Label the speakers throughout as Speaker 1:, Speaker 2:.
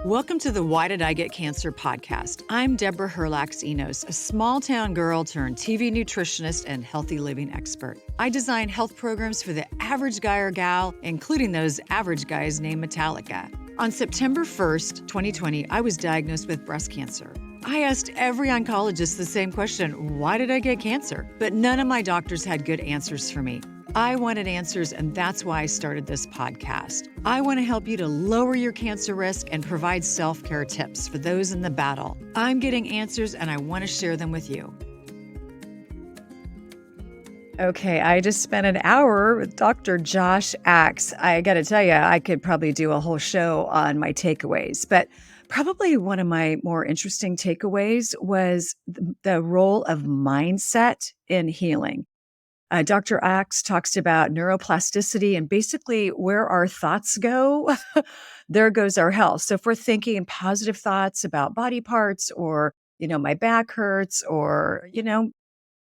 Speaker 1: Welcome to the Why Did I Get Cancer podcast. I'm Deborah Herlax-Enos, a small-town girl turned TV nutritionist and healthy living expert. I design health programs for the average guy or gal, including those average guys named Metallica. On September 1st, 2020, I was diagnosed with breast cancer. I asked every oncologist the same question, why did I get cancer? But none of my doctors had good answers for me. I wanted answers, and that's why I started this podcast. I want to help you to lower your cancer risk and provide self-care tips for those in the battle. I'm getting answers, and I want to share them with you. Okay, I just spent an hour with Dr. Josh Axe. I got to tell you, I could probably do a whole show on my takeaways, but probably one of my more interesting takeaways was the role of mindset in healing. Dr. Axe talks about neuroplasticity and basically where our thoughts go, there goes our health. So if we're thinking positive thoughts about body parts or, my back hurts or,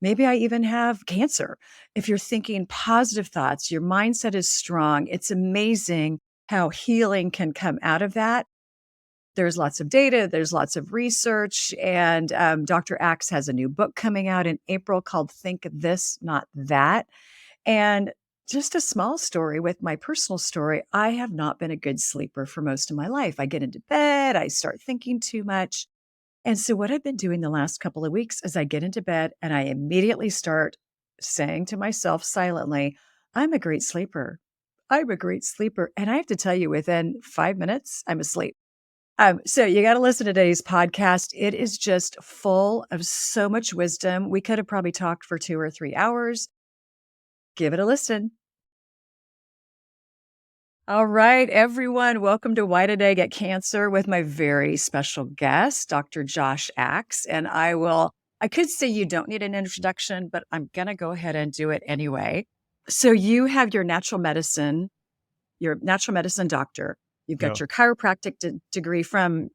Speaker 1: maybe I even have cancer. If you're thinking positive thoughts, your mindset is strong. It's amazing how healing can come out of that. There's lots of data, there's lots of research, and Dr. Axe has a new book coming out in April called Think This, Not That. And just a small story with my personal story, I have not been a good sleeper for most of my life. I get into bed, I start thinking too much. And so what I've been doing the last couple of weeks is I get into bed and I immediately start saying to myself silently, I'm a great sleeper. I'm a great sleeper. And I have to tell you, within 5 minutes, I'm asleep. So you got to listen to today's podcast. It is just full of so much wisdom. We could have probably talked for 2 or 3 hours. Give it a listen. All right, everyone. Welcome to Why Did I Get Cancer with my very special guest, Dr. Josh Axe. And I could say you don't need an introduction, but I'm going to go ahead and do it anyway. So you have your natural medicine doctor. You've got your chiropractic degree from,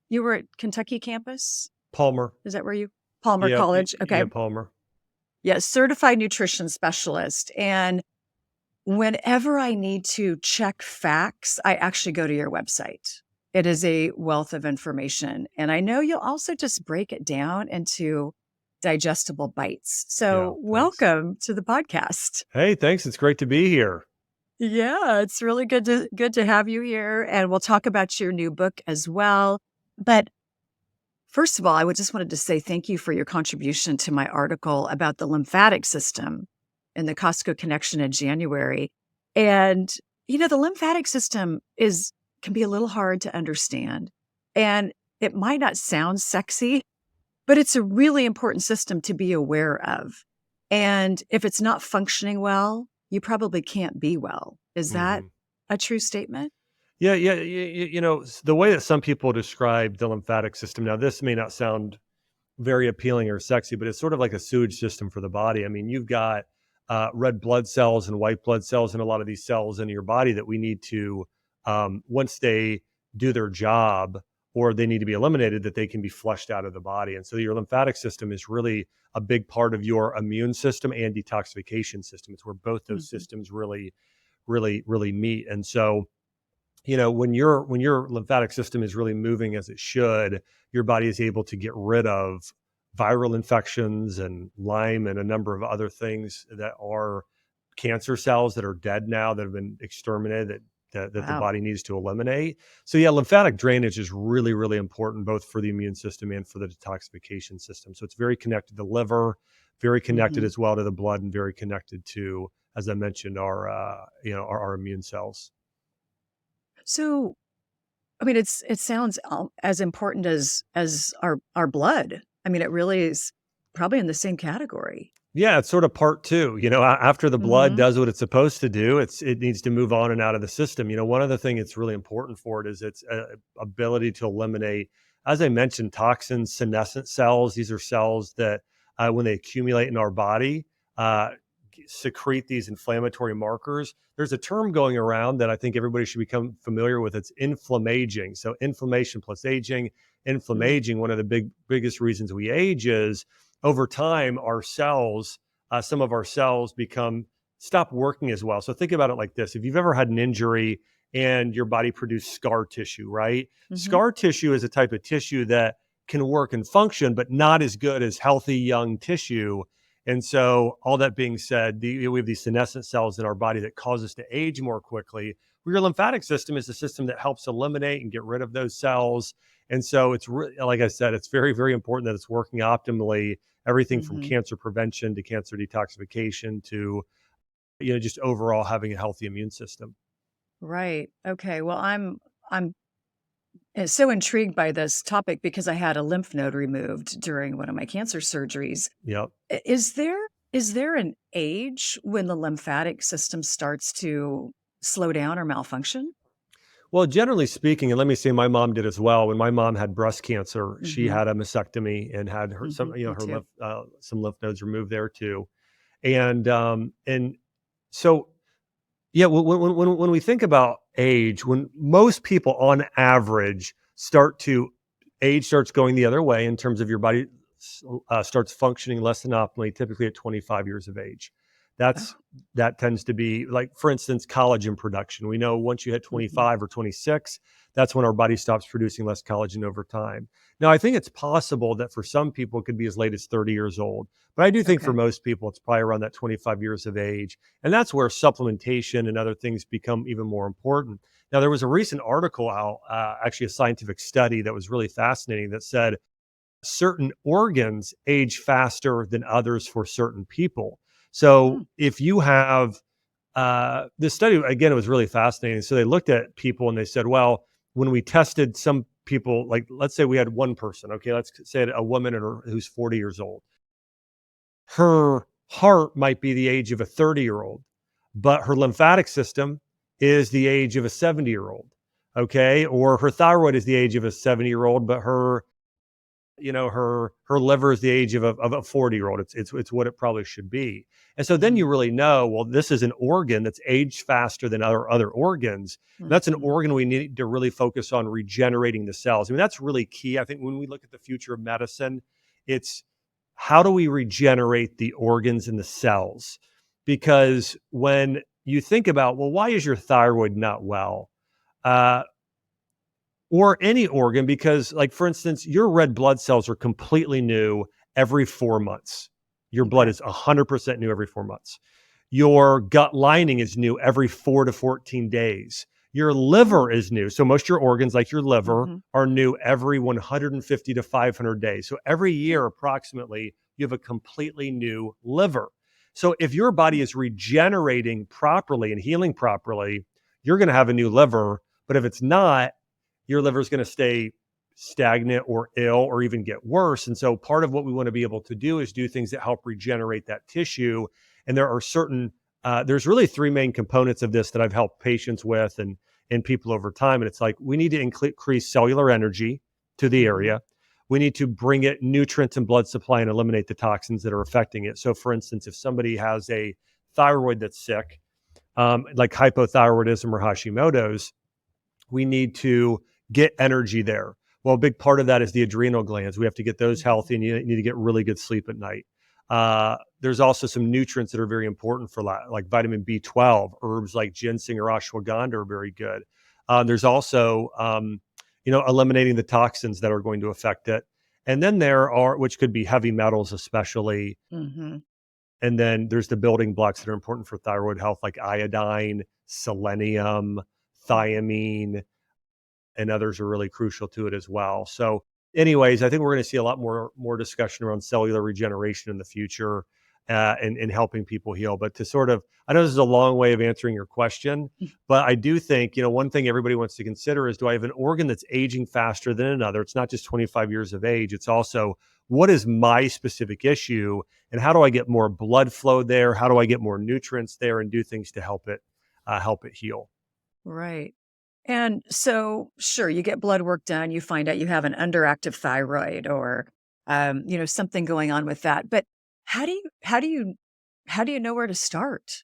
Speaker 1: you were at Kentucky campus?
Speaker 2: Palmer.
Speaker 1: Is that where Palmer College? Okay.
Speaker 2: Yeah, Palmer.
Speaker 1: Yeah, certified nutrition specialist. And whenever I need to check facts, I actually go to your website. It is a wealth of information. And I know you'll also just break it down into digestible bites. So welcome to the podcast.
Speaker 2: Hey, thanks. It's great to be here.
Speaker 1: Yeah, it's really good to have you here. And we'll talk about your new book as well. But first of all, I just wanted to say thank you for your contribution to my article about the lymphatic system in the Costco Connection in January. And, the lymphatic system can be a little hard to understand. And it might not sound sexy, but it's a really important system to be aware of. And if it's not functioning well, you probably can't be well. Is that a true statement?
Speaker 2: Yeah. The way that some people describe the lymphatic system, now this may not sound very appealing or sexy, but it's sort of like a sewage system for the body. I mean, you've got red blood cells and white blood cells and a lot of these cells in your body that we need to, once they do their job or they need to be eliminated, that they can be flushed out of the body. And so your lymphatic system is really a big part of your immune system and detoxification system. It's where both those systems really meet. And so, when your lymphatic system is really moving as it should, your body is able to get rid of viral infections and Lyme and a number of other things that are cancer cells that are dead now, that have been exterminated, that the body needs to eliminate. So lymphatic drainage is really, really important, both for the immune system and for the detoxification system. So it's very connected to the liver, very connected as well to the blood, and very connected to, as I mentioned, our immune cells.
Speaker 1: So, I mean, it sounds as important as our blood. I mean, it really is probably in the same category.
Speaker 2: Yeah, it's sort of part two. After the blood does what it's supposed to do, it needs to move on and out of the system. One of the things that's really important for it is its ability to eliminate, as I mentioned, toxins, senescent cells. These are cells that, when they accumulate in our body, secrete these inflammatory markers. There's a term going around that I think everybody should become familiar with. It's inflammaging. So inflammation plus aging. Inflammaging, one of the biggest reasons we age is over time, our cells, some of our cells stop working as well. So think about it like this. If you've ever had an injury and your body produced scar tissue, right?
Speaker 1: Hmm.
Speaker 2: Scar tissue is a type of tissue that can work and function, but not as good as healthy young tissue. And so, all that being said, we have these senescent cells in our body that cause us to age more quickly. Your lymphatic system is a system that helps eliminate and get rid of those cells. And so, it's really, like I said, it's very, very important that it's working optimally. Everything from
Speaker 1: Hmm.
Speaker 2: cancer prevention to cancer detoxification to just overall having a healthy immune system.
Speaker 1: Right. Okay. Well, I'm so intrigued by this topic because I had a lymph node removed during one of my cancer surgeries.
Speaker 2: Yep.
Speaker 1: Is there an age when the lymphatic system starts to slow down or malfunction?
Speaker 2: Well, generally speaking, and let me say my mom did as well. When my mom had breast cancer, she
Speaker 1: Mhm,
Speaker 2: had a mastectomy and had her some,
Speaker 1: mhm, me
Speaker 2: her
Speaker 1: too.
Speaker 2: some lymph nodes removed there too. And so yeah, when we think about age, when most people on average age starts going the other way in terms of your body starts functioning less than optimally, typically at 25 years of age.
Speaker 1: Oh,
Speaker 2: That's that tends to be like, for instance, collagen production. We know once you hit
Speaker 1: mhm,
Speaker 2: 25 or 26, that's when our body stops producing less collagen over time. Now, I think it's possible that for some people it could be as late as 30 years old, but I do think for
Speaker 1: okay.
Speaker 2: most people it's probably around that 25 years of age. And that's where supplementation and other things become even more important. Now, there was a recent article out, actually a scientific study that was really fascinating that said certain organs age faster than others for certain people. So
Speaker 1: Hmm,
Speaker 2: if you have this study, again, it was really fascinating. So they looked at people and they said, well, when we tested some people, like let's say we had one person, okay, let's say a woman who's 40 years old, her heart might be the age of a 30-year-old, but her lymphatic system is the age of a 70-year-old. Okay. Or her thyroid is the age of a 70-year-old, but her liver is the age of a 40-year-old. It's what it probably should be. And so then
Speaker 1: mhm,
Speaker 2: you really know, well, this is an organ that's aged faster than other organs. And that's an
Speaker 1: mhm.
Speaker 2: organ we need to really focus on regenerating the cells. I mean, that's really key. I think when we look at the future of medicine, it's how do we regenerate the organs and the cells? Because when you think about, well, why is your thyroid not well? Uh, or any organ, because like for instance your red blood cells are completely new every 4 months. Your blood
Speaker 1: Okay.
Speaker 2: is 100% new every 4 months. Your gut lining is new every 4 to 14 days. Your
Speaker 1: Oh,
Speaker 2: liver is new, so most of your organs like your liver
Speaker 1: mhm.
Speaker 2: are new every 150 to 500 days. So every year approximately you have a completely new liver. So if your body is regenerating properly and healing properly, you're going to have a new liver. But if it's not, your liver is going to stay stagnant or ill or even get worse. And so part of what we want to be able to do is do things that help regenerate that tissue. And there's really three main components of this that I've helped patients with and people over time. And it's like, we need to increase cellular energy to the
Speaker 1: Mhm.
Speaker 2: area. We need to bring it nutrients and blood supply and eliminate the toxins that are affecting it. So for instance, if somebody has a thyroid that's sick, like hypothyroidism or Hashimoto's, we need to get energy there. Well, a big part of that is the adrenal glands. We have to get those
Speaker 1: Mhm.
Speaker 2: healthy, and you need to get really good sleep at night. There's also some nutrients that are very important for like vitamin B12. Herbs like ginseng or ashwagandha are very good. There's also, eliminating the toxins that are going to affect it. And then which could be heavy metals, especially.
Speaker 1: Mhm.
Speaker 2: And then there's the building blocks that are important for thyroid health, like iodine, selenium,
Speaker 1: Mhm.
Speaker 2: thiamine, and others are really crucial to it as well. So, anyways, I think we're going to see a lot more discussion around cellular regeneration in the future, and helping people heal. But to sort of, I know this is a long way of answering your question, but I do think one thing everybody wants to consider is, do I have an organ that's aging faster than another? It's not just 25 years of age. It's also, what is my specific issue, and how do I get more blood flow there? How do I get more nutrients there, and do things to help it heal?
Speaker 1: Right. And so, sure, you get blood work done, you find out you have an underactive thyroid or, something going on with that. But how do you how do you how do you know where to start?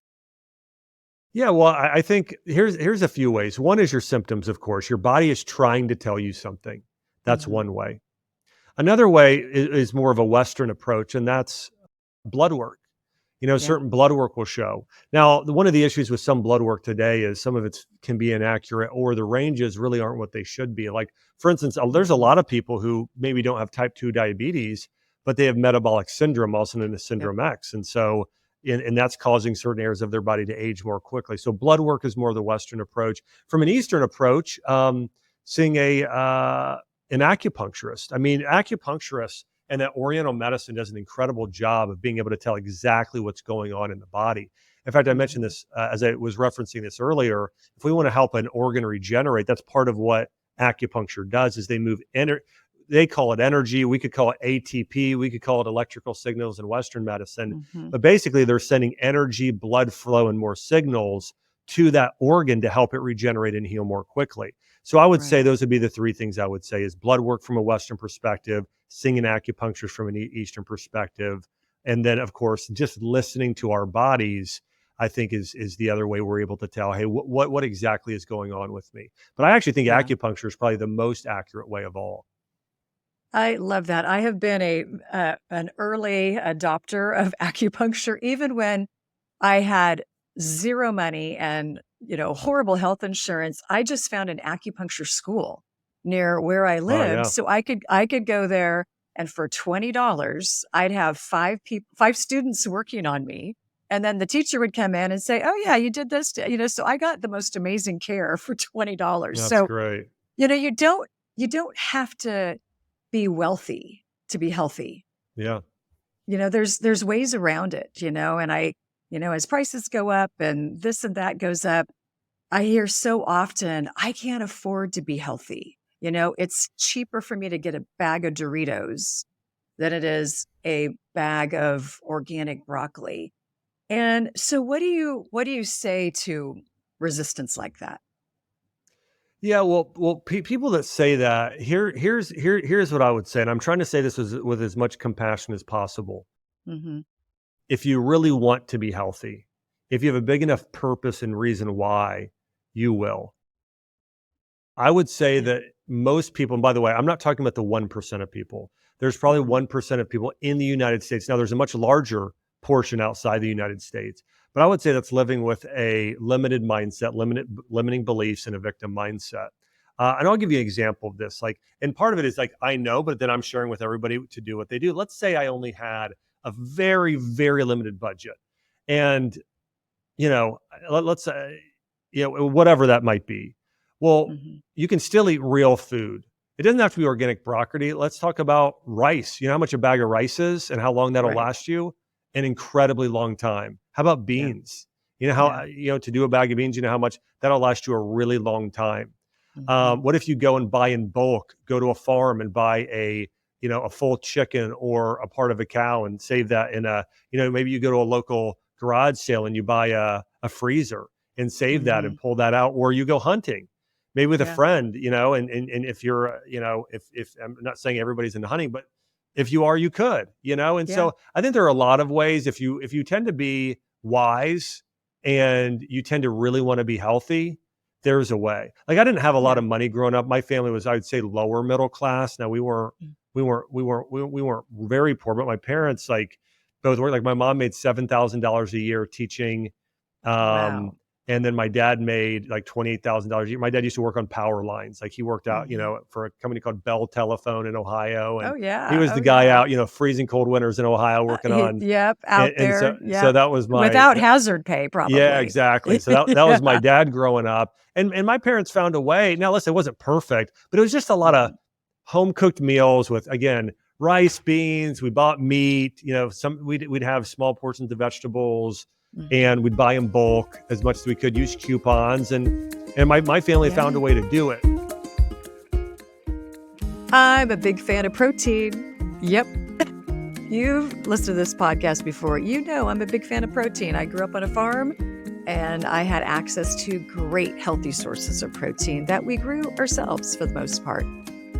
Speaker 2: Yeah, well, I think here's a few ways. One is your symptoms, of course. Your body is trying to tell you something. That's
Speaker 1: Mhm.
Speaker 2: one way. Another way is more of a Western approach, and that's blood work.
Speaker 1: Yeah.
Speaker 2: Certain blood work will show. Now, one of the issues with some blood work today is some of it can be inaccurate, or the ranges really aren't what they should be. Like, for instance, there's a
Speaker 1: Mhm.
Speaker 2: lot of people who maybe don't have type 2 diabetes, but they have metabolic syndrome, also known as
Speaker 1: Yep.
Speaker 2: syndrome X. And so, and that's causing certain areas of their body to age more quickly. So blood work is more the Western approach. From an Eastern approach, seeing an acupuncturist. I mean, acupuncturists and that Oriental medicine does an incredible job of being able to tell exactly what's going on in the body. In fact, I mentioned
Speaker 1: Mhm.
Speaker 2: this as I was referencing this earlier. If we want to help an organ regenerate, that's part of what acupuncture does. Is they move they call it energy. We could call it ATP. We could call it electrical signals in Western medicine.
Speaker 1: Mhm.
Speaker 2: But basically, they're sending energy, blood flow, and more signals to that organ to help it regenerate and heal more quickly. So I would say
Speaker 1: Right.
Speaker 2: those would be the three things I would say is blood work from a Western perspective, seeing an acupuncturist from an Eastern perspective, and then of course just listening to our bodies. I think is the other way we're able to tell, hey, what exactly is going on with me. But I actually think
Speaker 1: Yeah.
Speaker 2: acupuncture is probably the most accurate way of all.
Speaker 1: I love that. I have been an early adopter of acupuncture, even when I had 0 money and, horrible health insurance. I just found an acupuncture school near where I
Speaker 2: Oh
Speaker 1: lived,
Speaker 2: yeah,
Speaker 1: so I could go there, and for $20, I'd have 5 students working on me, and then the teacher would come in and say, "Oh, yeah, you did this," so I got the most amazing care for $20.
Speaker 2: that's
Speaker 1: So,
Speaker 2: great.
Speaker 1: you don't have to be wealthy to be healthy.
Speaker 2: Yeah.
Speaker 1: There's ways around it, and as prices go up and this and that goes up, I hear so often, I can't afford to be healthy. It's cheaper for me to get a bag of Doritos than it is a bag of organic broccoli. And so what do you say to resistance like that?
Speaker 2: Yeah, well, people that say that here's what I would say, and I'm trying to say this with as much compassion as possible.
Speaker 1: Mhm.
Speaker 2: If you really want to be healthy, if you have a big enough purpose and reason why, you will. I would say
Speaker 1: Yeah.
Speaker 2: that most people, and by the way, I'm not talking about the 1% of people. There's probably
Speaker 1: Mhm.
Speaker 2: 1% of people in the United States. Now, there's a much larger portion outside the United States, but I would say that's living with a limited mindset, limiting beliefs, and a victim mindset. And I'll give you an example of this. Like, and part of it is like I know, but then I'm sharing with everybody to do what they do. Let's say I only had a very, very limited budget, and you know, let's say, whatever that might be. Well,
Speaker 1: Mhm.
Speaker 2: you can still eat real food. It doesn't have to be organic broccoli. Let's talk about rice. You know how much a bag of rice is and how long that'll
Speaker 1: Right.
Speaker 2: last you? An incredibly long time. How about
Speaker 1: Yeah.
Speaker 2: beans? You know how,
Speaker 1: Yeah.
Speaker 2: to do a bag of beans, you know how much that'll last you a really long time.
Speaker 1: Mhm.
Speaker 2: What if you go and buy in bulk, go to a farm and buy a full chicken or a part of a cow and save that maybe you go to a local garage sale and you buy a freezer and save that and
Speaker 1: Mhm.
Speaker 2: pull that out, or you go hunting, maybe with a
Speaker 1: Yeah.
Speaker 2: friend, and if you're, if I'm not saying everybody's into hunting, but if you are, you could, and
Speaker 1: Yeah.
Speaker 2: so I think there are a lot of ways if you tend to be wise and you tend to really want to be healthy, there's a way. Like, I didn't have a lot
Speaker 1: Yeah.
Speaker 2: of money growing up. My family was, I would say, lower middle class. Now
Speaker 1: Mm.
Speaker 2: we weren't very poor, but my parents like both worked. Like, my mom made $7,000 a year teaching, um,
Speaker 1: Wow.
Speaker 2: and then my dad made like $28,000 a year. My dad used to work on power lines. Like, he worked out,
Speaker 1: Mhm.
Speaker 2: for a company called Bell Telephone in Ohio, and
Speaker 1: Oh,
Speaker 2: he
Speaker 1: yeah.
Speaker 2: was
Speaker 1: Oh,
Speaker 2: the guy
Speaker 1: yeah.
Speaker 2: out, freezing cold winters in Ohio working on.
Speaker 1: Yep, out
Speaker 2: And
Speaker 1: there.
Speaker 2: so
Speaker 1: Yep.
Speaker 2: that was
Speaker 1: Without hazard pay,
Speaker 2: yeah,
Speaker 1: probably.
Speaker 2: exactly. So that was my
Speaker 1: Yeah.
Speaker 2: dad growing up, and my parents found a way. Now, listen, it wasn't perfect, but it was just a lot of
Speaker 1: Mhm.
Speaker 2: home cooked meals with, again, rice, beans. We bought meat. We'd have small portions of vegetables, and
Speaker 1: Mhm.
Speaker 2: we'd buy in bulk as much as we could. Use coupons, and my family found
Speaker 1: Yeah.
Speaker 2: a way to do it.
Speaker 1: I'm a big fan of protein. Yep. You've listened to this podcast before. I'm a big fan of protein. I grew up on a farm and I had access to great healthy sources of protein that we grew ourselves for the most part.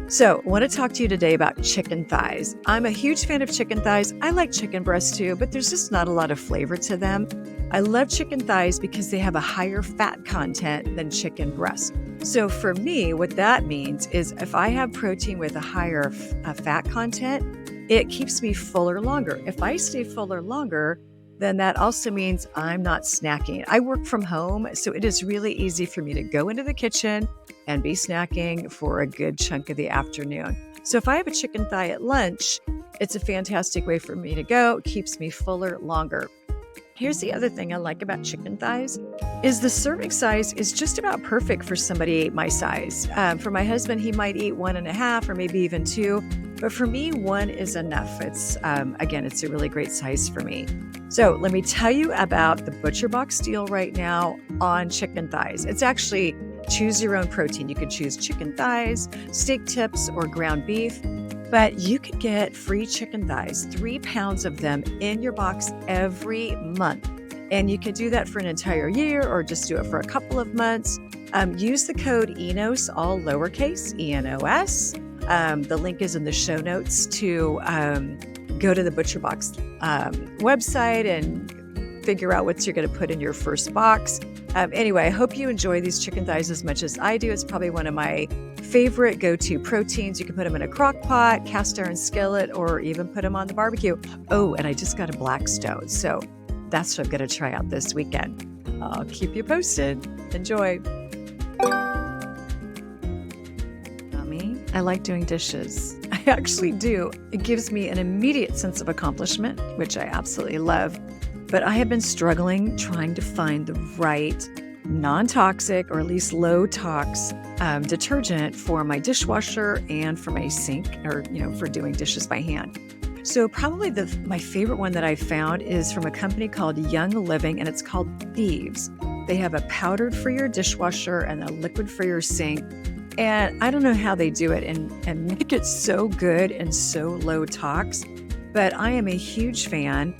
Speaker 1: So, I want to talk to you today about chicken thighs. I'm a huge fan of chicken thighs. I like chicken breasts too, but there's just not a lot of flavor to them. I love chicken thighs because they have a higher fat content than chicken breast. So, for me, what that means is if I have protein with a higher fat content, it keeps me fuller longer. If I stay fuller longer, then that also means I'm not snacking. I work from home, so it is really easy for me to go into the kitchen and be snacking for a good chunk of the afternoon. So if I have a chicken thigh at lunch, it's a fantastic way for me to go. It keeps me fuller longer. Here's the other thing I like about chicken thighs is the serving size is just about perfect for somebody my size. For my husband, he might eat 1.5 or maybe even 2, but for me, 1 is enough. It's again, it's a really great size for me. So let me tell you about the Butcher Box deal right now on chicken thighs. It's actually choose your own protein. You could choose chicken thighs, steak tips, or ground beef. But you could get free chicken thighs, 3 pounds of them in your box every month. And you could do that for an entire year or just do it for a couple of months. Use the code ENOS, all lowercase, ENOS. The link is in the show notes to go to the Butcher Box website and figure out what you're going to put in your first box. Anyway, I hope you enjoy these chicken thighs as much as I do. It's probably one of my favorite go-to proteins. You can put them in a crock pot, cast iron skillet, or even put them on the barbecue. Oh, and I just got a Blackstone, so that's what I'm going to try out this weekend. I'll keep you posted. Enjoy. Mommy, I like doing dishes. I actually do. It gives me an immediate sense of accomplishment, which I absolutely love. But I have been struggling trying to find the right non-toxic or at least low-tox detergent for my dishwasher and for my sink, or for doing dishes by hand. So probably my favorite one that I found is from a company called Young Living, and it's called Thieves. They have a powdered for your dishwasher and a liquid for your sink. And I don't know how they do it and make it so good and so low tox, but I am a huge fan.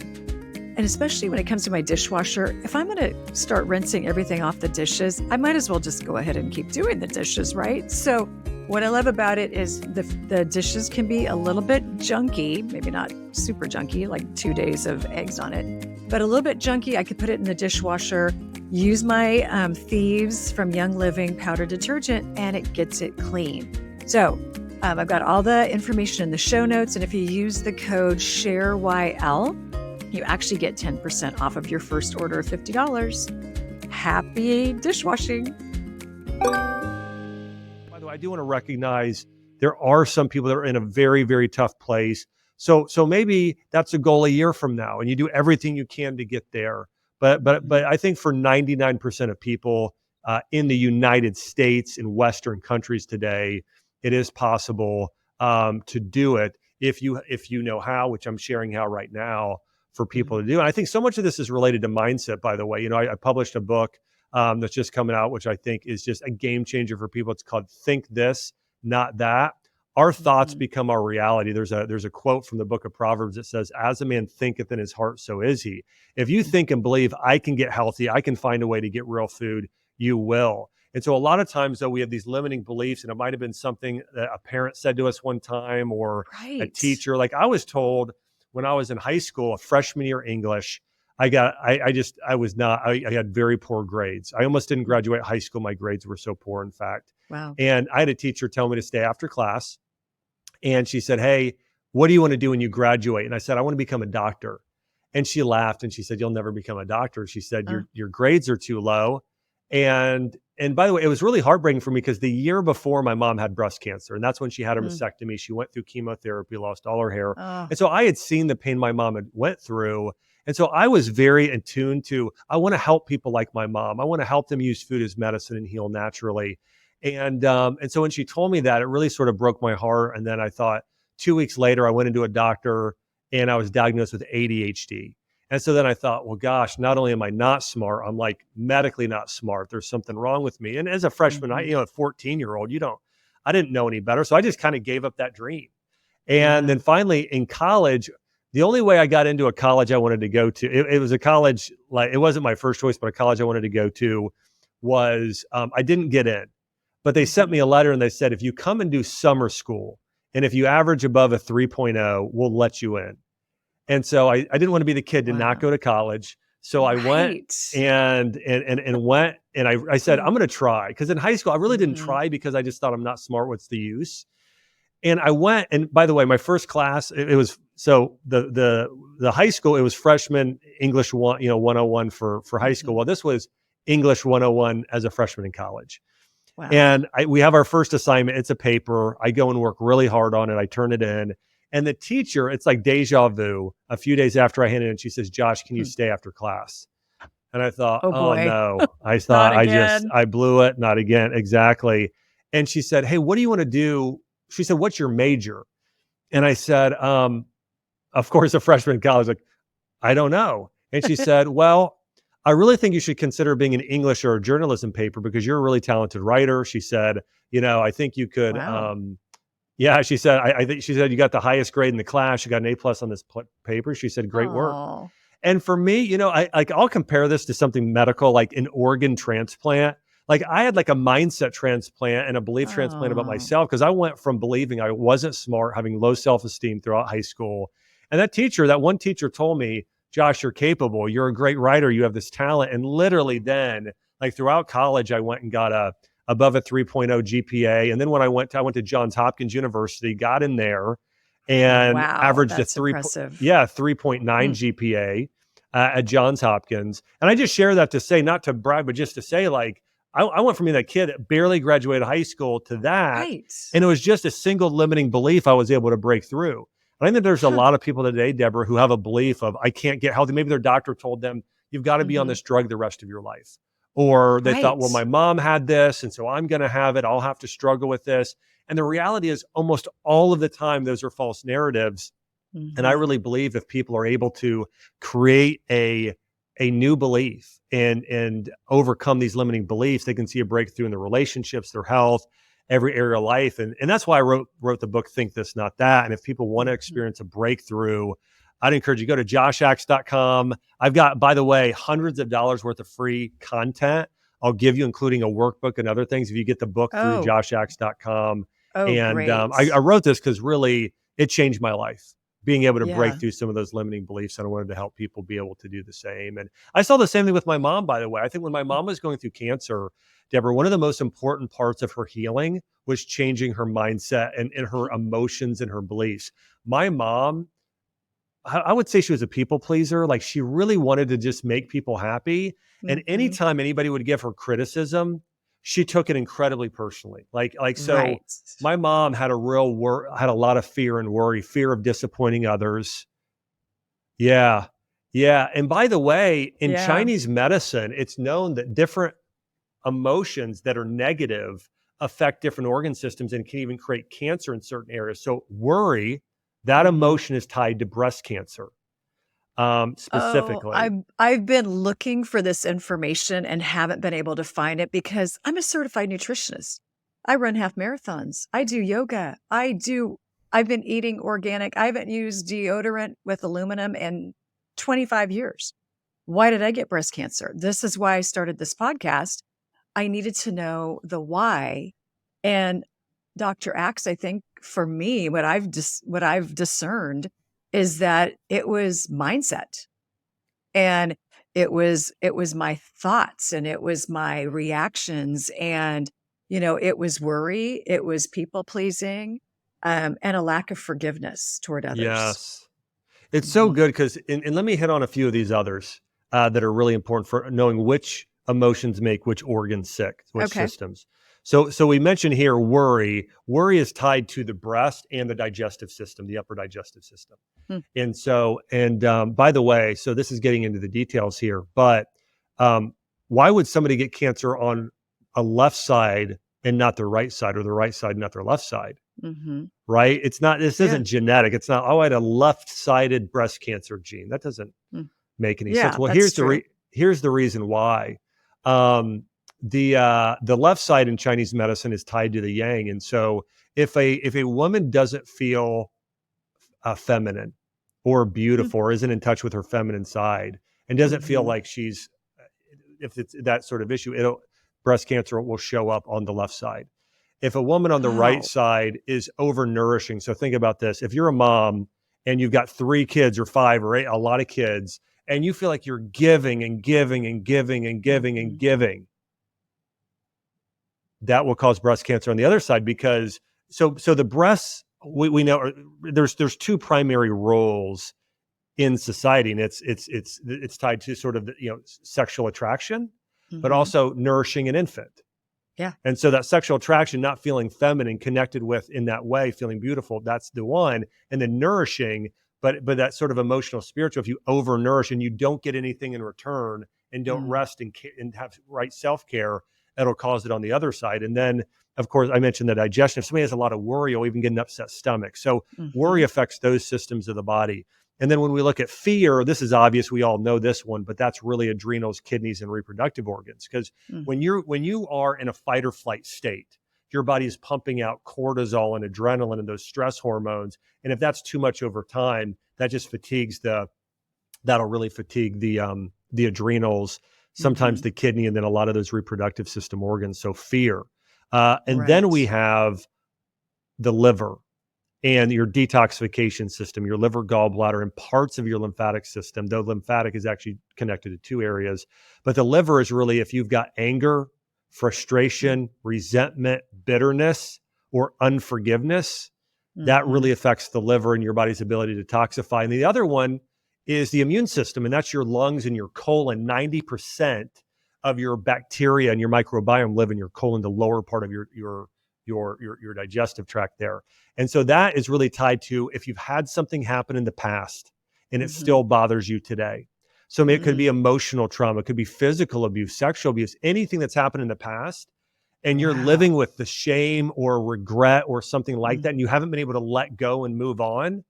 Speaker 1: And especially when it comes to my dishwasher, if I'm going to start rinsing everything off the dishes, I might as well just go ahead and keep doing the dishes, right? So what I love about it is the dishes can be a little bit junky, maybe not super junky, like 2 days of eggs on it, but a little bit junky. I could put it in the dishwasher, use my Thieves from Young Living powder detergent, and it gets it clean. So I've got all the information in the show notes. And if you use the code SHAREYL, you actually get 10% off of your first order of $50. Happy dishwashing.
Speaker 2: By the way, I do want to recognize there are some people that are in a very, very tough place. So maybe that's a goal a year from now, and you do everything you can to get there. But I think for 99% of people in the United States, in Western countries today, it is possible to do it if you know how, which I'm sharing how right now for people to do. And I think so much of this is related to mindset, by the way. I published a book that's just coming out, which I think is just a game changer for people. It's called Think This, Not That. Our thoughts become our reality. There's a quote from the book of Proverbs that says, as a man thinketh in his heart, so is he. If you think and believe I can get healthy, I can find a way to get real food, you will. And so a lot of times, though, we have these limiting beliefs, and it might have been something that a parent said to us one time, or a teacher. Like I was told when I was in high school, a freshman year English, I had very poor grades. I almost didn't graduate high school. My grades were so poor, in fact.
Speaker 1: Wow.
Speaker 2: And I had a teacher tell me to stay after class. And she said, hey, what do you want to do when you graduate? And I said, I want to become a doctor. And she laughed and she said, you'll never become a doctor. She said, your grades are too low. And by the way, it was really heartbreaking for me because the year before my mom had breast cancer, and that's when she had her mastectomy. She went through chemotherapy, lost all her hair. And so I had seen the pain my mom had went through. And so I was very in tune to, I want to help people like my mom. I want to help them use food as medicine and heal naturally. And so when she told me that, it really sort of broke my heart. And then I thought 2 weeks later, I went into a doctor and I was diagnosed with ADHD. And so then I thought, well, gosh, not only am I not smart, I'm like medically not smart. There's something wrong with me. And as a freshman, a 14-year-old, I didn't know any better. So I just kind of gave up that dream. And then finally in college, the only way I got into a college I wanted to go to, it was a college, like it wasn't my first choice, but a college I wanted to go to was, I didn't get in. But they sent me a letter and they said, if you come and do summer school, and if you average above a 3.0, we'll let you in. And so I didn't want to be the kid to not go to college. So I went and went and I said, I'm going to try. Because in high school, I really didn't try because I just thought I'm not smart. What's the use? And I went, and by the way, my first class, it was so the high school, it was freshman English 101 for high school.
Speaker 1: Mhm.
Speaker 2: Well, this was English 101 as a freshman in college.
Speaker 1: Wow.
Speaker 2: And we have our first assignment. It's a paper. I go and work really hard on it. I turn it in. And the teacher, it's like deja vu. A few days after I hand it in, she says, "Josh, can you
Speaker 1: Hmm.
Speaker 2: stay after class?" And I thought,
Speaker 1: Oh
Speaker 2: oh
Speaker 1: boy.
Speaker 2: no. I
Speaker 1: Not
Speaker 2: thought
Speaker 1: again.
Speaker 2: I blew it. Not again. Exactly. And she said, "Hey, what do you want to do?" She said, "What's your major?" And I said, of course, a freshman in college, like, I don't know. And she said, "Well, I really think you should consider being an English or a journalism paper because you're a really talented writer." She said, I think you could,
Speaker 1: Wow.
Speaker 2: yeah, she said, I think she said, "You got the highest grade in the class. You got an A+ on this paper." She said, "Great work."
Speaker 1: Oh.
Speaker 2: And for me, I'll compare this to something medical, like an organ transplant. Like I had like a mindset transplant and a belief transplant about
Speaker 1: Oh.
Speaker 2: myself because I went from believing I wasn't smart, having low self-esteem throughout high school. And that one teacher told me, "Josh, you're capable. You're a great writer. You have this talent." And literally then, like throughout college, I went and got a above a 3.0 GPA. And then when I went to Johns Hopkins University, got in there and
Speaker 1: Wow,
Speaker 2: averaged a
Speaker 1: that's impressive.
Speaker 2: 3.9
Speaker 1: Hmm.
Speaker 2: GPA at Johns Hopkins. And I just share that to say, not to brag, but just to say, like, I went from being that kid that barely graduated high school to that.
Speaker 1: Right.
Speaker 2: And it was just a single limiting belief I was able to break through. And I think there's a
Speaker 1: Huh.
Speaker 2: lot of people today, Deborah, who have a belief of, I can't get healthy. Maybe their doctor told them, "You've got to be on
Speaker 1: Mhm.
Speaker 2: this drug the rest of your life." Or they thought, "Well,
Speaker 1: Right.
Speaker 2: my mom had this, and so I'm going to have it. I'll have to struggle with this." And the reality is, almost all of the time, those are false narratives. And I
Speaker 1: Mhm.
Speaker 2: really believe if people are able to create a new belief and overcome these limiting beliefs, they can see a breakthrough in their relationships, their health, every area of life. And that's why I wrote the book Think This, Not That. And if people want to
Speaker 1: Mhm.
Speaker 2: experience a breakthrough, I'd encourage you to go to joshax.com. I've got, by the way, hundreds of dollars worth of free content I'll give you, including a workbook and other things, if you get the book through
Speaker 1: Oh.
Speaker 2: joshax.com.
Speaker 1: Oh,
Speaker 2: And
Speaker 1: great.
Speaker 2: I wrote this because really it changed my life, being able to break
Speaker 1: Yeah.
Speaker 2: through some of those limiting beliefs. And I wanted to help people be able to do the same. And I saw the same thing with my mom, by the way. I think when my mom was going through cancer, Deborah, one of the most important parts of her healing was changing her mindset and her emotions and her beliefs. My mom, I would say she was a people pleaser. Like she really wanted to just make people happy. And
Speaker 1: Mhm.
Speaker 2: anytime anybody would give her criticism, she took it incredibly personally. So
Speaker 1: Right.
Speaker 2: my mom had had a lot of fear and worry, fear of disappointing others. Yeah. Yeah. And by the way, in
Speaker 1: Yeah.
Speaker 2: Chinese medicine, it's known that different emotions that are negative affect different organ systems and can even create cancer in certain areas. So worry, that
Speaker 1: Mhm.
Speaker 2: emotion is tied to breast cancer,
Speaker 1: Oh,
Speaker 2: specifically.
Speaker 1: I've been looking for this information and haven't been able to find it because I'm a certified nutritionist. I run half marathons. I do yoga. I've been eating organic. I haven't used deodorant with aluminum in 25 years. Why did I get breast cancer? This is why I started this podcast. I needed to know the why. And Dr. Axe, I think for me, what I've discerned is that it was mindset. And it was my thoughts and it was my reactions and it was worry, it was people pleasing, and a lack of forgiveness toward others.
Speaker 2: Yes. It's so
Speaker 1: Mhm.
Speaker 2: good because, and let me hit on a few of these others that are really important for knowing which emotions make which organs sick, which
Speaker 1: Okay.
Speaker 2: systems. So we mentioned here worry. Worry is tied to the breast and the digestive system, the upper digestive system.
Speaker 1: Hmm.
Speaker 2: And by the way, so this is getting into the details here, but um, why would somebody get cancer on a left side and not their right side, or the right side, not their left side?
Speaker 1: Mhm.
Speaker 2: Right? This
Speaker 1: Yeah.
Speaker 2: isn't genetic. It's not, "Oh, I had a left-sided breast cancer gene." That doesn't
Speaker 1: Mm.
Speaker 2: make any sense.
Speaker 1: Yeah,
Speaker 2: Well,
Speaker 1: that's true.
Speaker 2: here's the reason why. Um, the left side in Chinese medicine is tied to the yang, and so if a woman doesn't feel feminine or
Speaker 1: Hmm.
Speaker 2: beautiful, or isn't in touch with her feminine side, and doesn't feel
Speaker 1: Mhm.
Speaker 2: like she's, if it's that sort of issue, it'll breast cancer will show up on the left side. If a woman on the right
Speaker 1: Wow.
Speaker 2: side is overnourishing, so think about this. If you're a mom and you've got 3 kids or 5 or 8, a lot of kids, and you feel like you're giving and giving and giving and giving and
Speaker 1: Mhm.
Speaker 2: giving, that will cause breast cancer on the other side because so the breasts, we know there's two primary roles in society, and it's tied to sort of the, sexual attraction, but
Speaker 1: Hmm.
Speaker 2: also nourishing an infant.
Speaker 1: Yeah.
Speaker 2: And so that sexual attraction, not feeling feminine, connected with in that way, feeling beautiful, that's the one. And then nourishing, but that sort of emotional, spiritual, if you overnourish and you don't get anything in return and don't
Speaker 1: Mm.
Speaker 2: rest and have right self-care, that'll cause it on the other side. And then, of course, I mentioned the digestion. If somebody has a lot of worry, you'll even get an upset stomach. So worry
Speaker 1: Hmm.
Speaker 2: affects those systems of the body. And then when we look at fear, this is obvious. We all know this one, but that's really adrenals, kidneys, and reproductive organs. Because
Speaker 1: Mm.
Speaker 2: when you are in a fight or flight state, your body is pumping out cortisol and adrenaline and those stress hormones. And if that's too much over time, that just that'll really fatigue the adrenals, sometimes
Speaker 1: Hmm.
Speaker 2: the kidney, and then a lot of those reproductive system organs. So fear. And then we
Speaker 1: Right.
Speaker 2: have the liver and your detoxification system, your liver, gallbladder, and parts of your lymphatic system, though lymphatic is actually connected to two areas. But the liver is really if you've got anger, frustration, resentment, bitterness, or unforgiveness, that
Speaker 1: Mm-hmm.
Speaker 2: really affects the liver and your body's ability to detoxify. And the other one is the immune system, and that's your lungs and your colon. 90% of your bacteria and your microbiome live in your colon, the lower part of your digestive tract there. And so that is really tied to if you've had something happen in the past and it
Speaker 1: Hmm.
Speaker 2: still bothers you today. So I mean, it could be
Speaker 1: Mm.
Speaker 2: emotional trauma, it could be physical abuse, sexual abuse, anything that's happened in the past. And you're
Speaker 1: Wow.
Speaker 2: living with the shame or regret or something like
Speaker 1: Mm.
Speaker 2: that, and you haven't been able to let go and move on,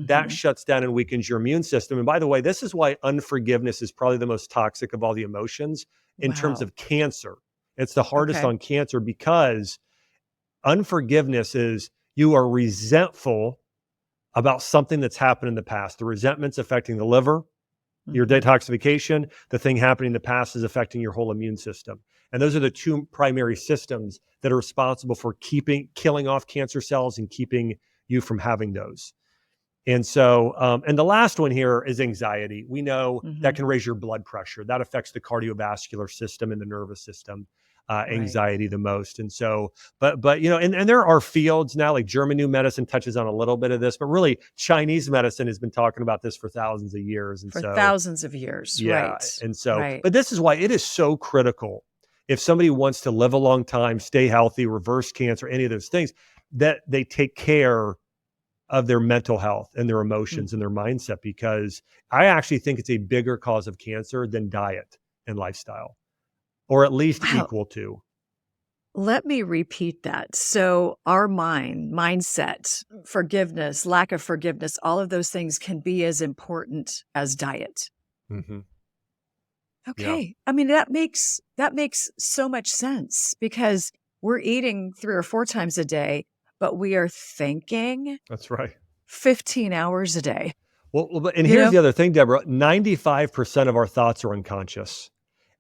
Speaker 2: that
Speaker 1: Hmm.
Speaker 2: shuts down and weakens your immune system. And by the way, this is why unforgiveness is probably the most toxic of all the emotions in terms
Speaker 1: Wow.
Speaker 2: of cancer. It's the hardest
Speaker 1: Okay.
Speaker 2: on cancer because unforgiveness is you are resentful about something that's happened in the past. The resentment's affecting the liver, your
Speaker 1: Hmm.
Speaker 2: detoxification, the thing happening in the past is affecting your whole immune system. And those are the two primary systems that are responsible for killing off cancer cells and keeping you from having those. And so, and the last one here is anxiety. We know that
Speaker 1: Hmm.
Speaker 2: can raise your blood pressure. That affects the cardiovascular system and the nervous system.
Speaker 1: Right.
Speaker 2: Anxiety the most. And so, but and there are fields now like German new medicine touches on a little bit of this, but really Chinese medicine has been talking about this for thousands of years. And
Speaker 1: For
Speaker 2: so,
Speaker 1: thousands of years.
Speaker 2: yeah,
Speaker 1: Right.
Speaker 2: and so,
Speaker 1: Right.
Speaker 2: but this is why it is so critical if somebody wants to live a long time, stay healthy, reverse cancer, any of those things, that they take care of their mental health and their
Speaker 1: Mm.
Speaker 2: emotions and their mindset, because I actually think it's a bigger cause of cancer than diet and lifestyle, or at least
Speaker 1: Wow.
Speaker 2: equal to.
Speaker 1: Let me repeat that. So, our mindset, forgiveness, lack of forgiveness, all of those things can be as important as diet.
Speaker 2: Hmm. Yeah,
Speaker 1: Okay. I mean, that makes so much sense because we're eating 3 or 4 times a day, but we are thinking
Speaker 2: that's right.
Speaker 1: 15 hours a day,
Speaker 2: And
Speaker 1: you
Speaker 2: here's
Speaker 1: know?
Speaker 2: the other thing, Deborah, 95% of our thoughts are unconscious.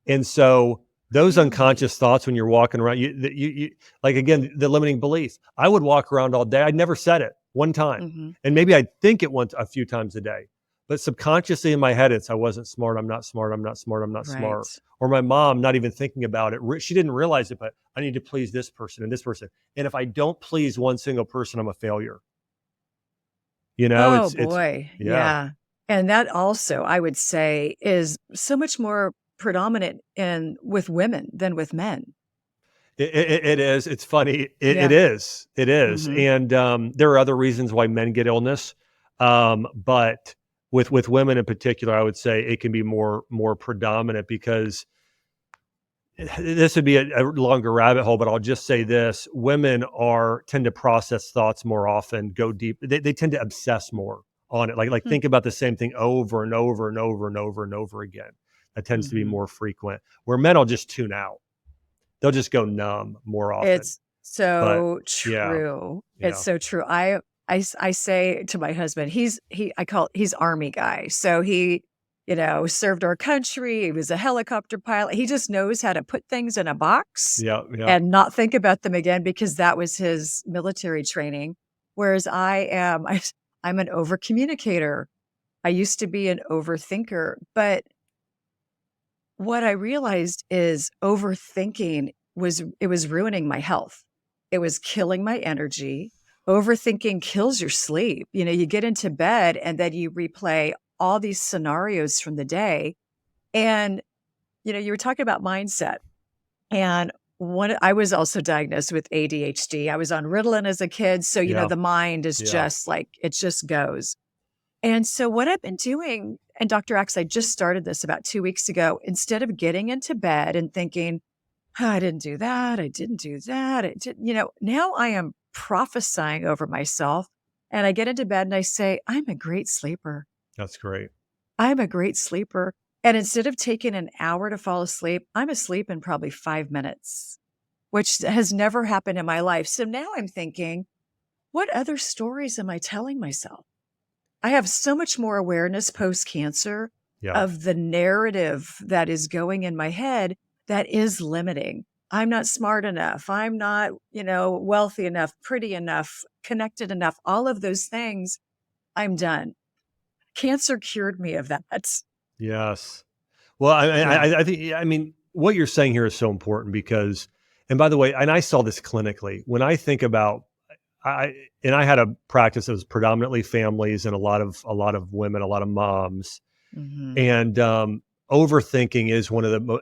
Speaker 2: And so those
Speaker 1: Really?
Speaker 2: unconscious thoughts when you're walking around, you like, again, the limiting beliefs. I would walk around all day. I'd never said it one time.
Speaker 1: Mhm.
Speaker 2: And maybe I'd think it once a few times a day. But subconsciously in my head, it's I wasn't smart. I'm not smart. I'm not smart. I'm not smart.
Speaker 1: Right.
Speaker 2: Or my mom, not even thinking about it. She didn't realize it, but I need to please this person and this person. And if I don't please one single person, I'm a failure.
Speaker 1: Oh,
Speaker 2: It's
Speaker 1: boy.
Speaker 2: yeah.
Speaker 1: Yeah. And that also, I would say, is so much more predominant in with women than with men.
Speaker 2: It is. It's funny. It
Speaker 1: Yeah.
Speaker 2: is. It is.
Speaker 1: Mhm.
Speaker 2: And there are other reasons why men get illness, but with women in particular, I would say it can be more predominant because this would be a longer rabbit hole. But I'll just say this: women tend to process thoughts more often, go deep. They tend to obsess more on it, like
Speaker 1: Hmm.
Speaker 2: think about the same thing over and over and over and over and over again. That tends to be
Speaker 1: Mhm.
Speaker 2: more frequent. Where men will just tune out. They'll just go numb more often.
Speaker 1: It's
Speaker 2: But
Speaker 1: so
Speaker 2: yeah,
Speaker 1: true. It's
Speaker 2: yeah,
Speaker 1: so true. I say to my husband, he's Army guy. So he, served our country. He was a helicopter pilot. He just knows how to put things in a box
Speaker 2: yeah, yeah.
Speaker 1: and not think about them again because that was his military training. Whereas I'm an over communicator. I used to be an overthinker, but what I realized is overthinking was ruining my health. It was killing my energy. overthinking kills your sleep. You get into bed and then you replay all these scenarios from the day. And, you were talking about mindset. And I was also diagnosed with ADHD. I was on Ritalin as a kid. So,
Speaker 2: Yeah.
Speaker 1: the mind is
Speaker 2: Yeah.
Speaker 1: just like, it just goes. And so what I've been doing, and Dr. Axe, I just started this about 2 weeks ago, instead of getting into bed and thinking, "Oh, I didn't do that. I didn't do that. Now I am prophesying over myself. And I get into bed and I say, I'm a great sleeper.
Speaker 2: That's great.
Speaker 1: I'm a great sleeper. And instead of taking an hour to fall asleep, I'm asleep in probably 5 minutes, which has never happened in my life. So now I'm thinking, what other stories am I telling myself? I have so much more awareness post cancer
Speaker 2: Yeah.
Speaker 1: of the narrative that is going in my head that is limiting. I'm not smart enough. I'm not, wealthy enough, pretty enough, connected enough, all of those things. I'm done. Cancer cured me of that.
Speaker 2: Yes. Well,
Speaker 1: Yeah.
Speaker 2: I think, yeah, I mean, what you're saying here is so important because, and by the way, and I saw this clinically, when I think about, I had a practice that was predominantly families and a lot of women, a lot of moms,
Speaker 1: Hmm.
Speaker 2: and overthinking is one of the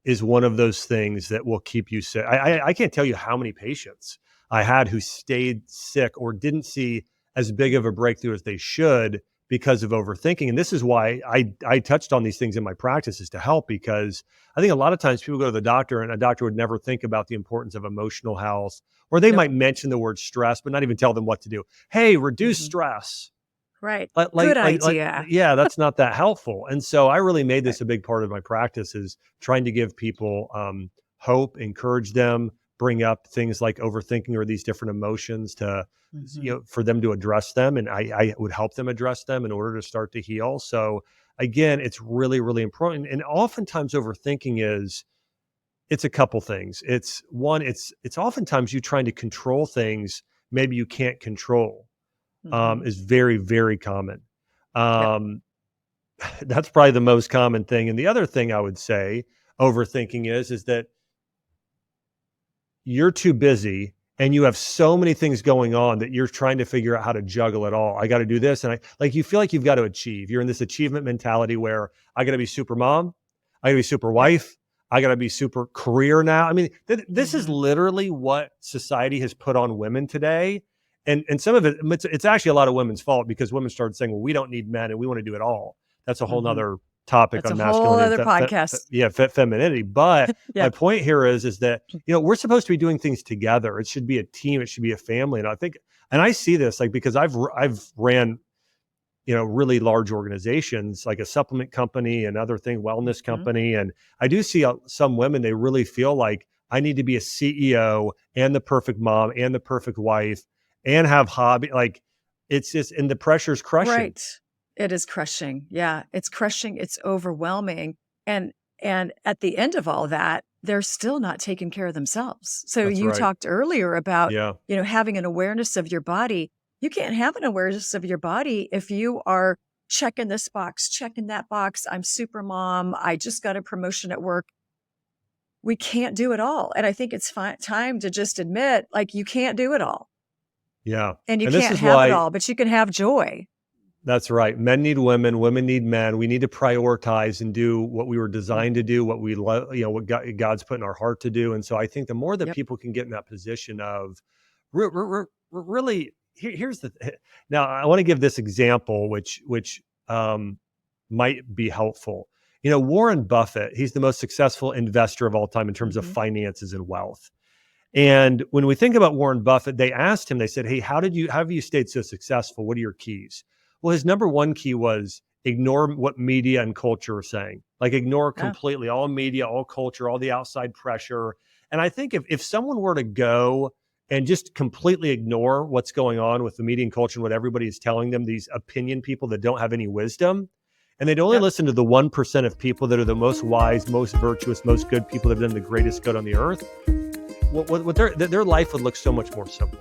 Speaker 2: is one of those things that will keep you sick. I can't tell you how many patients I had who stayed sick or didn't see as big of a breakthrough as they should because of overthinking. And this is why I touched on these things in my practices to help, because I think a lot of times people go to the doctor and a doctor would never think about the importance of emotional health, or they
Speaker 1: Nope.
Speaker 2: might mention the word stress, but not even tell them what to do. Hey, reduce
Speaker 1: Hmm.
Speaker 2: stress.
Speaker 1: Right.
Speaker 2: Like
Speaker 1: Good
Speaker 2: like like
Speaker 1: idea.
Speaker 2: yeah, that's not that helpful, and so I really made
Speaker 1: Right.
Speaker 2: this a big part of my practice is trying to give people, hope, encourage them, bring up things like overthinking or these different emotions to,
Speaker 1: Hmm.
Speaker 2: for them to address them, and I would help them address them in order to start to heal. So, again, it's really, really important, and oftentimes overthinking it's a couple things. It's one, it's oftentimes you trying to control things maybe you can't control,
Speaker 1: Hmm.
Speaker 2: is very, very common.
Speaker 1: Yep.
Speaker 2: Um, that's probably the most common thing. And the other thing I would say overthinking is that you're too busy and you have so many things going on that you're trying to figure out how to juggle it all. I got to do this. And I like, you feel like you've got to achieve. You're in this achievement mentality where I got to be super mom. I got to be super
Speaker 1: Yep.
Speaker 2: wife. I got to be super career now. I mean, this is
Speaker 1: Hmm.
Speaker 2: literally what society has put on women today. And some of it's actually a lot of women's fault because women started saying, well, we don't need men and we want to do it all. That's a whole
Speaker 1: Hmm.
Speaker 2: nother topic
Speaker 1: That's
Speaker 2: on
Speaker 1: a whole
Speaker 2: masculinity
Speaker 1: other podcast.
Speaker 2: femininity. But my
Speaker 1: Yep.
Speaker 2: point here is that, we're supposed to be doing things together. It should be a team. It should be a family. And I think, and I see this like, because I've ran, really large organizations like a supplement company and other thing, wellness
Speaker 1: Hmm.
Speaker 2: company. And I do see some women, they really feel like I need to be a CEO and the perfect mom and the perfect wife and have hobby. Like it's just, and the pressure's crushing.
Speaker 1: Right. It is crushing. Yeah, it's crushing, it's overwhelming, and and at the end of all that, they're still not taking care of themselves. So
Speaker 2: That's
Speaker 1: you
Speaker 2: right.
Speaker 1: talked earlier about,
Speaker 2: Yeah.
Speaker 1: having an awareness of your body. You can't have an awareness of your body if you are checking this box, checking that box. I'm super mom. I just got a promotion at work. We can't do it all. And I think it's time to just admit, like, you can't do it all
Speaker 2: Yeah.
Speaker 1: and you
Speaker 2: And this
Speaker 1: can't
Speaker 2: is
Speaker 1: have it
Speaker 2: why
Speaker 1: all, but you can have joy.
Speaker 2: That's right. Men need women need men. We need to prioritize and do what we were designed to
Speaker 1: Mhm.
Speaker 2: do, what we love, what God's put in our heart to do. And so I think the more that
Speaker 1: Yep.
Speaker 2: people can get in that position of really, here's the, now I want to give this example, which might be helpful. Warren Buffett, he's the most successful investor of all time in terms of
Speaker 1: Mhm.
Speaker 2: finances and wealth. And when we think about Warren Buffett, they asked him, they said, hey, how have you stayed so successful? What are your keys? Well, his number one key was ignore what media and culture are saying. Like ignore
Speaker 1: Yeah.
Speaker 2: completely all media, all culture, all the outside pressure. And I think if someone were to go and just completely ignore what's going on with the media and culture and what everybody is telling them, these opinion people that don't have any wisdom, and they'd only
Speaker 1: Yep.
Speaker 2: listen to the 1% of people that are the most wise, most virtuous, most good people that have done the greatest good on the earth, what their life would look so much more simple.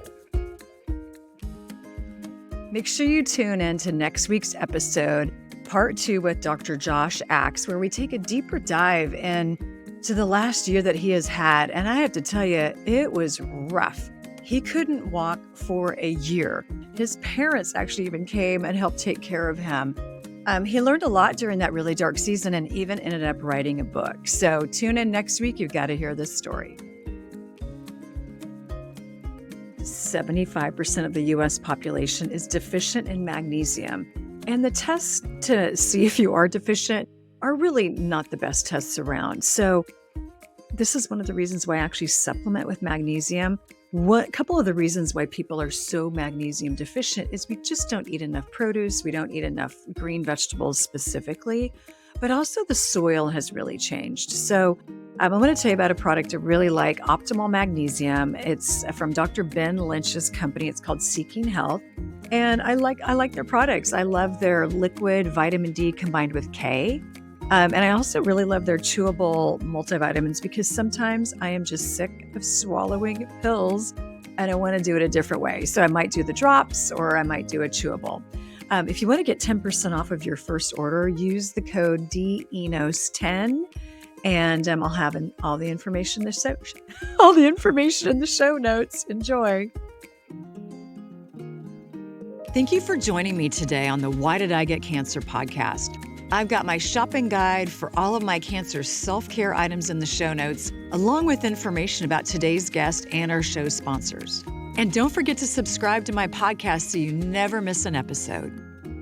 Speaker 1: Make sure you tune in to next week's episode, part 2 with Dr. Josh Axe, where we take a deeper dive into the last year that he has had. And I have to tell you, it was rough. He couldn't walk for a year. His parents actually even came and helped take care of him. He learned a lot during that really dark season and even ended up writing a book. So tune in next week. You've got to hear this story. 75% of the U.S. population is deficient in magnesium. And the tests to see if you are deficient are really not the best tests around. So this is one of the reasons why I actually supplement with magnesium. A couple of the reasons why people are so magnesium deficient is we just don't eat enough produce. We don't eat enough green vegetables specifically, but also the soil has really changed. So I'm going to tell you about a product I really like, Optimal Magnesium. It's from Dr. Ben Lynch's company. It's called Seeking Health. And I like their products. I love their liquid vitamin D combined with K. And I also really love their chewable multivitamins because sometimes I am just sick of swallowing pills and I want to do it a different way. So I might do the drops or I might do a chewable. If you want to get 10% off of your first order, use the code DENOS10 and I'll have all the information in the show notes. Enjoy. Thank you for joining me today on the Why Did I Get Cancer podcast. I've got my shopping guide for all of my cancer self-care items in the show notes, along with information about today's guest and our show sponsors. And don't forget to subscribe to my podcast so you never miss an episode.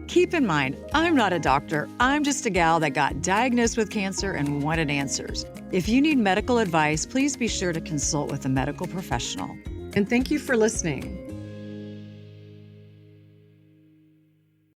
Speaker 1: Keep in mind, I'm not a doctor. I'm just a gal that got diagnosed with cancer and wanted answers. If you need medical advice, please be sure to consult with a medical professional. And thank you for listening.